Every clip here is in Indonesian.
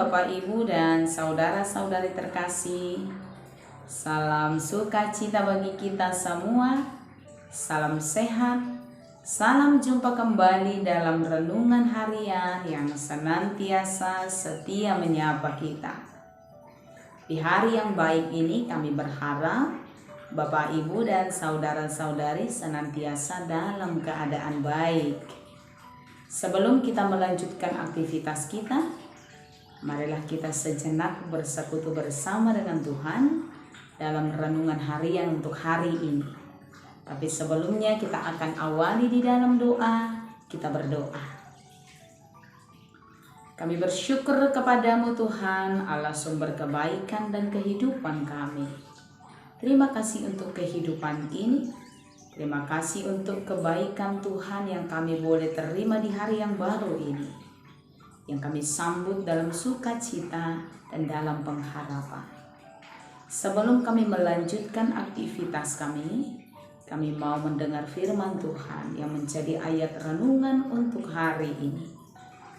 Bapak, Ibu, dan saudara-saudari terkasih. Salam sukacita bagi kita semua. Salam sehat. Salam jumpa kembali dalam renungan harian yang senantiasa setia menyapa kita. Di hari yang baik ini kami berharap Bapak, Ibu, dan saudara-saudari senantiasa dalam keadaan baik. Sebelum kita melanjutkan aktivitas kita, marilah kita sejenak bersekutu bersama dengan Tuhan dalam renungan harian untuk hari ini. Tapi sebelumnya kita akan awali di dalam doa. Kita berdoa. Kami bersyukur kepadamu Tuhan, Allah sumber kebaikan dan kehidupan kami. Terima kasih untuk kehidupan ini. Terima kasih untuk kebaikan Tuhan yang kami boleh terima di hari yang baru ini, yang kami sambut dalam sukacita dan dalam pengharapan. Sebelum kami melanjutkan aktivitas kami mau mendengar firman Tuhan yang menjadi ayat renungan untuk hari ini.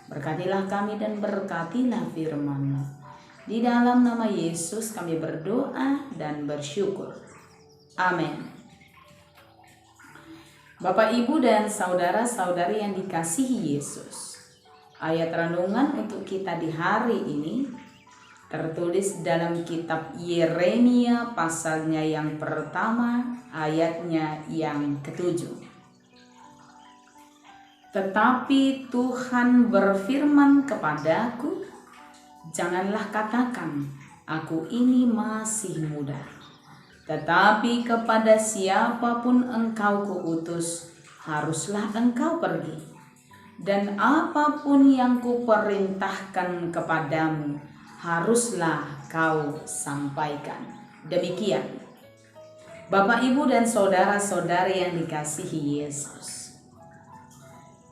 Berkatilah kami dan berkatilah firman-Mu. Di dalam nama Yesus kami berdoa dan bersyukur. Amin. Bapak, Ibu, dan saudara-saudari yang dikasihi Yesus, ayat renungan untuk kita di hari ini tertulis dalam kitab Yeremia pasalnya yang pertama, ayatnya yang ke-7. Tetapi Tuhan berfirman kepadaku, janganlah katakan, aku ini masih muda. Tetapi kepada siapapun engkau kuutus, haruslah engkau pergi. Dan apapun yang kuperintahkan kepadamu, haruslah kau sampaikan. Demikian. Bapak, Ibu, dan saudara-saudari yang dikasihi Yesus.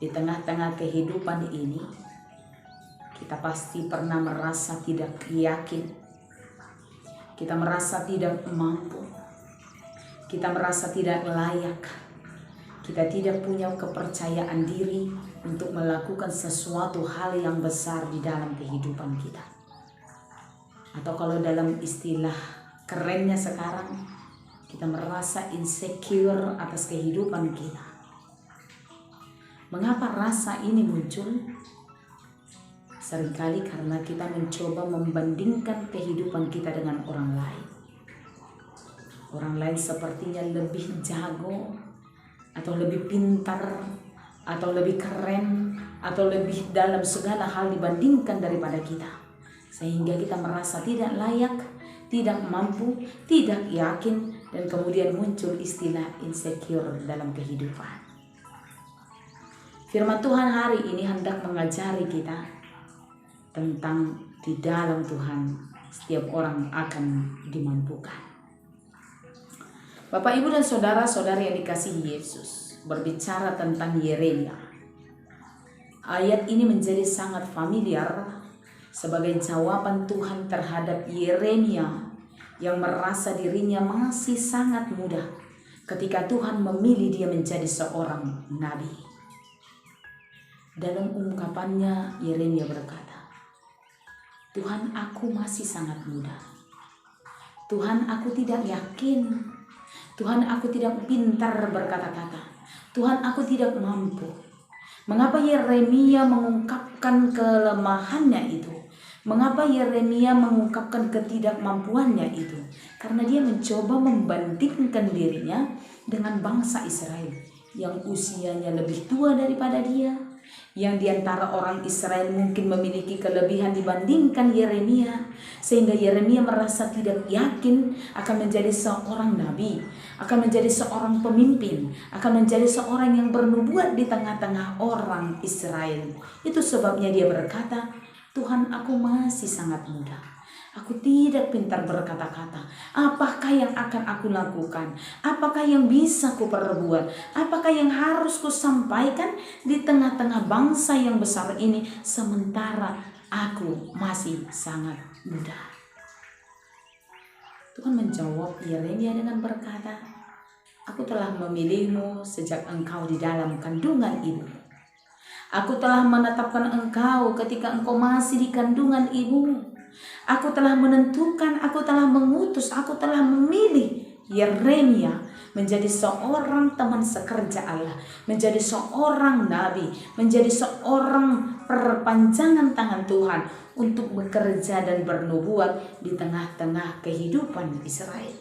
Di tengah-tengah kehidupan ini, kita pasti pernah merasa tidak yakin. Kita merasa tidak mampu, kita merasa tidak layak, kita tidak punya kepercayaan diri untuk melakukan sesuatu hal yang besar di dalam kehidupan kita. Atau kalau dalam istilah kerennya sekarang, kita merasa insecure atas kehidupan kita. Mengapa rasa ini muncul? Seringkali karena kita mencoba membandingkan kehidupan kita dengan orang lain. Orang lain sepertinya lebih jago, atau lebih pintar, atau lebih keren, atau lebih dalam segala hal dibandingkan daripada kita. Sehingga kita merasa tidak layak, tidak mampu, tidak yakin, dan kemudian muncul istilah insecure dalam kehidupan. Firman Tuhan hari ini hendak mengajari kita tentang di dalam Tuhan setiap orang akan dimampukan. Bapak, Ibu, dan saudara-saudari yang dikasihi Yesus, berbicara tentang Yeremia. Ayat ini menjadi sangat familiar sebagai jawaban Tuhan terhadap Yeremia yang merasa dirinya masih sangat muda ketika Tuhan memilih dia menjadi seorang nabi. Dalam ungkapannya Yeremia berkata, Tuhan, aku masih sangat muda. Tuhan, aku tidak yakin. Tuhan, aku tidak pintar berkata-kata. Tuhan, aku tidak mampu. Mengapa Yeremia mengungkapkan kelemahannya itu? Mengapa Yeremia mengungkapkan ketidakmampuannya itu? Karena dia mencoba membandingkan dirinya dengan bangsa Israel yang usianya lebih tua daripada dia, yang diantara orang Israel mungkin memiliki kelebihan dibandingkan Yeremia, sehingga Yeremia merasa tidak yakin akan menjadi seorang nabi, akan menjadi seorang pemimpin, akan menjadi seorang yang bernubuat di tengah-tengah orang Israel. Itu sebabnya dia berkata, Tuhan, aku masih sangat muda. Aku tidak pintar berkata-kata. Apakah yang akan aku lakukan? Apakah yang bisa ku perbuat? Apakah yang harus ku sampaikan di tengah-tengah bangsa yang besar ini sementara aku masih sangat muda? Tuhan menjawab Yeremia dengan berkata, aku telah memilihmu sejak engkau di dalam kandungan ibumu. Aku telah menetapkan engkau ketika engkau masih di kandungan ibumu. Aku telah menentukan, aku telah mengutus, aku telah memilih Yeremia menjadi seorang teman sekerja Allah, menjadi seorang nabi, menjadi seorang perpanjangan tangan Tuhan untuk bekerja dan bernubuat di tengah-tengah kehidupan Israel.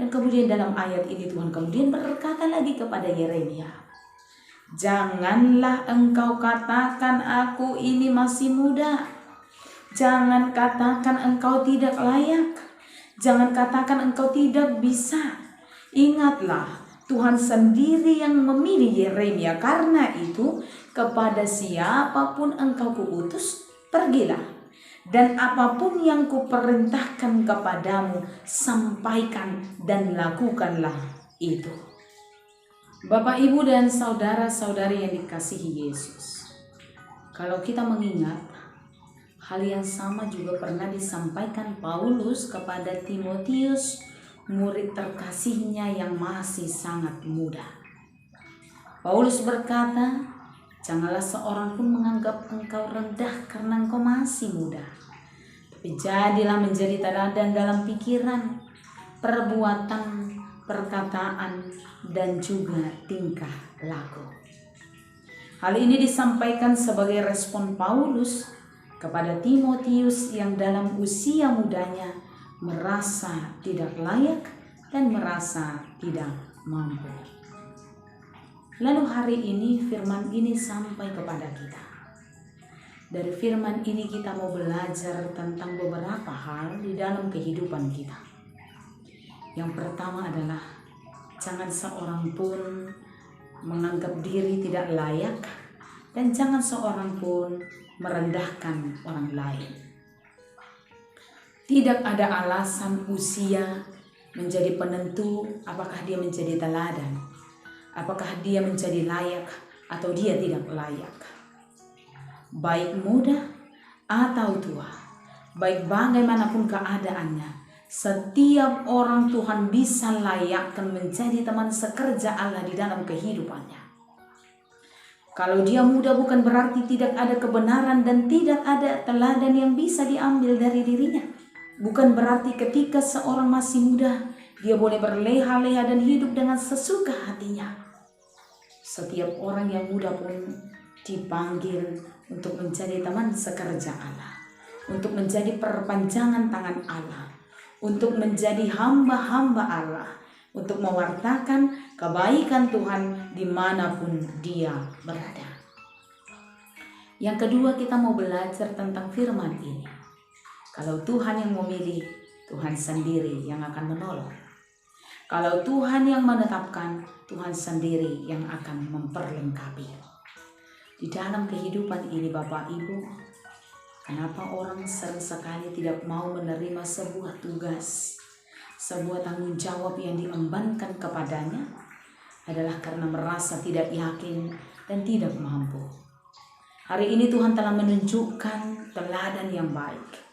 Dan kemudian dalam ayat ini Tuhan kemudian berkata lagi kepada Yeremia, janganlah engkau katakan aku ini masih muda. Jangan katakan engkau tidak layak. Jangan katakan engkau tidak bisa. Ingatlah, Tuhan sendiri yang memilih Yeremia. Karena itu, kepada siapapun engkau kuutus, pergilah. Dan apapun yang kuperintahkan kepadamu, sampaikan dan lakukanlah itu. Bapak, Ibu, dan saudara-saudari yang dikasihi Yesus, kalau kita mengingat, hal yang sama juga pernah disampaikan Paulus kepada Timotius, murid terkasihnya yang masih sangat muda. Paulus berkata, janganlah seorang pun menganggap engkau rendah karena engkau masih muda, tapi jadilah menjadi teladan dalam pikiran, perbuatan, perkataan, dan juga tingkah laku. Hal ini disampaikan sebagai respon Paulus kepada Timotius yang dalam usia mudanya merasa tidak layak dan merasa tidak mampu. Lalu hari ini firman ini sampai kepada kita. Dari firman ini kita mau belajar tentang beberapa hal di dalam kehidupan kita. Yang pertama adalah jangan seorang pun menganggap diri tidak layak dan jangan seorang pun merendahkan orang lain. Tidak ada alasan usia menjadi penentu apakah dia menjadi teladan, apakah dia menjadi layak atau dia tidak layak. Baik muda atau tua, baik bagaimanapun keadaannya, setiap orang Tuhan bisa layakkan menjadi teman sekerja Allah di dalam kehidupannya. Kalau dia muda bukan berarti tidak ada kebenaran dan tidak ada teladan yang bisa diambil dari dirinya. Bukan berarti ketika seorang masih muda, dia boleh berleha-leha dan hidup dengan sesuka hatinya. Setiap orang yang muda pun dipanggil untuk menjadi teman sekerja Allah, untuk menjadi perpanjangan tangan Allah, untuk menjadi hamba-hamba Allah, untuk mewartakan kebaikan Tuhan dimanapun dia berada. Yang kedua, kita mau belajar tentang firman ini. Kalau Tuhan yang memilih, Tuhan sendiri yang akan menolong. Kalau Tuhan yang menetapkan, Tuhan sendiri yang akan memperlengkapi. Di dalam kehidupan ini Bapak Ibu, kenapa orang sering sekali tidak mau menerima sebuah tugas, sebuah tanggung jawab yang diembankan kepadanya? Adalah karena merasa tidak yakin dan tidak mampu. Hari ini Tuhan telah menunjukkan teladan yang baik.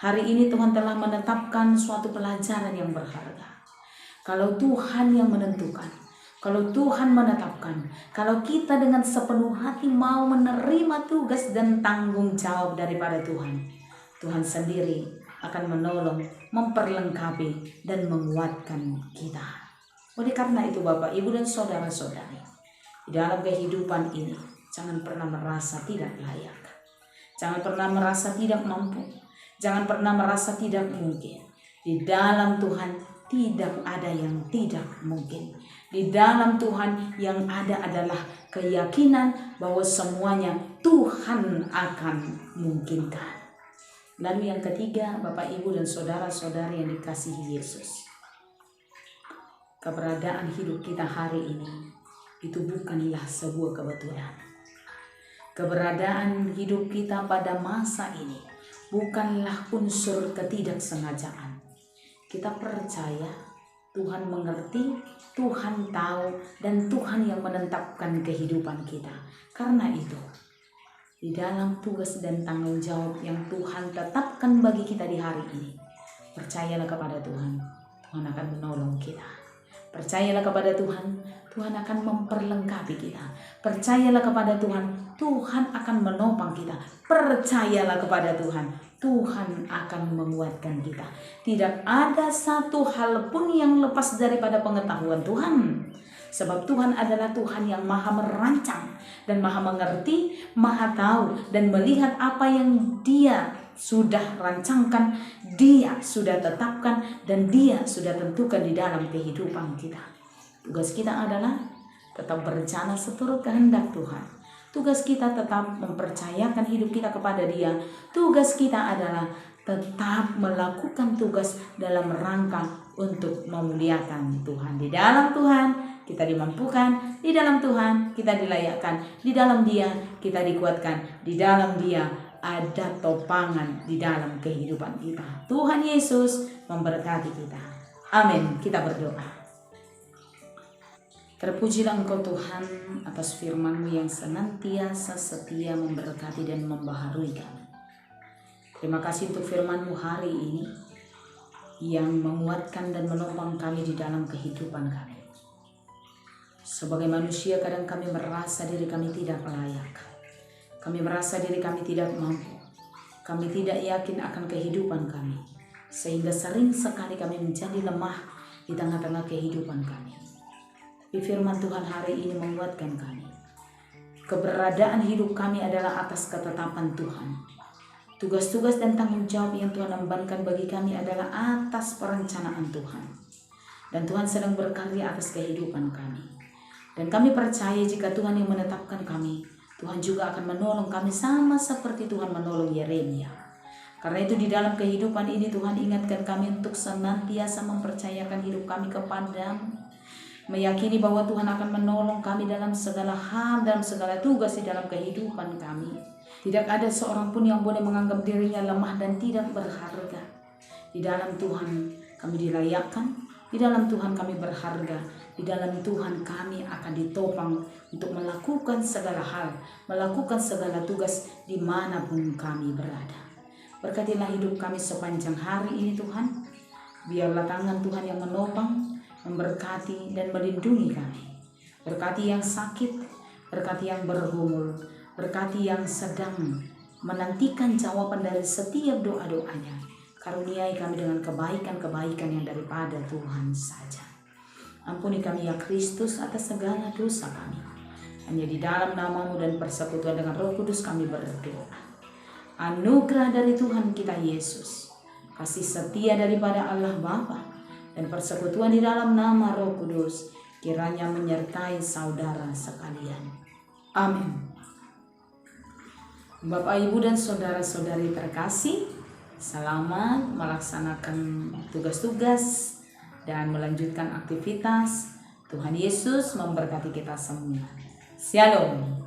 Hari ini Tuhan telah menetapkan suatu pelajaran yang berharga. Kalau Tuhan yang menentukan, kalau Tuhan menetapkan, kalau kita dengan sepenuh hati mau menerima tugas dan tanggung jawab daripada Tuhan, Tuhan sendiri akan menolong, memperlengkapi, dan menguatkan kita. Oleh karena itu Bapak, Ibu, dan saudara-saudari, di dalam kehidupan ini, jangan pernah merasa tidak layak. Jangan pernah merasa tidak mampu. Jangan pernah merasa tidak mungkin. Di dalam Tuhan tidak ada yang tidak mungkin. Di dalam Tuhan yang ada adalah keyakinan bahwa semuanya Tuhan akan mungkinkan. Lalu yang ketiga, Bapak, Ibu, dan saudara-saudari yang dikasihi Yesus, keberadaan hidup kita hari ini itu bukanlah sebuah kebetulan. Keberadaan hidup kita pada masa ini bukanlah unsur ketidaksengajaan. Kita percaya Tuhan mengerti, Tuhan tahu, dan Tuhan yang menetapkan kehidupan kita. Karena itu, di dalam tugas dan tanggung jawab yang Tuhan tetapkan bagi kita di hari ini, percayalah kepada Tuhan. Tuhan akan menolong kita. Percayalah kepada Tuhan, Tuhan akan memperlengkapi kita. Percayalah kepada Tuhan, Tuhan akan menopang kita. Percayalah kepada Tuhan, Tuhan akan menguatkan kita. Tidak ada satu hal pun yang lepas daripada pengetahuan Tuhan. Sebab Tuhan adalah Tuhan yang maha merancang dan maha mengerti, maha tahu dan melihat apa yang Dia sudah rancangkan, Dia sudah tetapkan, dan Dia sudah tentukan di dalam kehidupan kita. Tugas kita adalah tetap berencana seturut kehendak Tuhan. Tugas kita tetap mempercayakan hidup kita kepada Dia. Tugas kita adalah tetap melakukan tugas dalam rangka untuk memuliakan Tuhan. Di dalam Tuhan kita dimampukan, di dalam Tuhan kita dilayakkan, di dalam Dia kita dikuatkan, di dalam Dia ada topangan di dalam kehidupan kita. Tuhan Yesus memberkati kita. Amin. Kita berdoa. Terpujilah Engkau Tuhan atas firman-Mu yang senantiasa setia memberkati dan membaharui kami. Terima kasih untuk firman-Mu hari ini yang menguatkan dan menopang kami di dalam kehidupan kami. Sebagai manusia kadang kami merasa diri kami tidak layak. Kami merasa diri kami tidak mampu. Kami tidak yakin akan kehidupan kami. Sehingga sering sekali kami menjadi lemah di tengah-tengah kehidupan kami. Tapi firman Tuhan hari ini menguatkan kami. Keberadaan hidup kami adalah atas ketetapan Tuhan. Tugas-tugas dan tanggung jawab yang Tuhan embankan bagi kami adalah atas perencanaan Tuhan. Dan Tuhan sedang berkarya atas kehidupan kami. Dan kami percaya jika Tuhan yang menetapkan kami, Tuhan juga akan menolong kami sama seperti Tuhan menolong Yeremia. Karena itu di dalam kehidupan ini Tuhan ingatkan kami untuk senantiasa mempercayakan hidup kami kepadamu. Meyakini bahwa Tuhan akan menolong kami dalam segala hal, dalam segala tugas di dalam kehidupan kami. Tidak ada seorang pun yang boleh menganggap dirinya lemah dan tidak berharga. Di dalam Tuhan kami dilayakkan, di dalam Tuhan kami berharga, di dalam Tuhan kami akan ditopang untuk melakukan segala hal, melakukan segala tugas dimanapun kami berada. Berkatilah hidup kami sepanjang hari ini Tuhan. Biarlah tangan Tuhan yang menopang, memberkati dan melindungi kami. Berkati yang sakit, berkati yang bergumul, berkati yang sedang menantikan jawaban dari setiap doa-doanya. Karuniai kami dengan kebaikan-kebaikan yang daripada Tuhan saja. Ampuni kami ya Kristus atas segala dosa kami. Hanya di dalam nama-Mu dan persekutuan dengan Roh Kudus kami berdoa. Anugerah dari Tuhan kita Yesus, kasih setia daripada Allah Bapa, dan persekutuan di dalam nama Roh Kudus kiranya menyertai saudara sekalian. Amin. Bapak, Ibu, dan saudara-saudari terkasih, selamat melaksanakan tugas-tugas dan melanjutkan aktivitas. Tuhan Yesus memberkati kita semua. Shalom.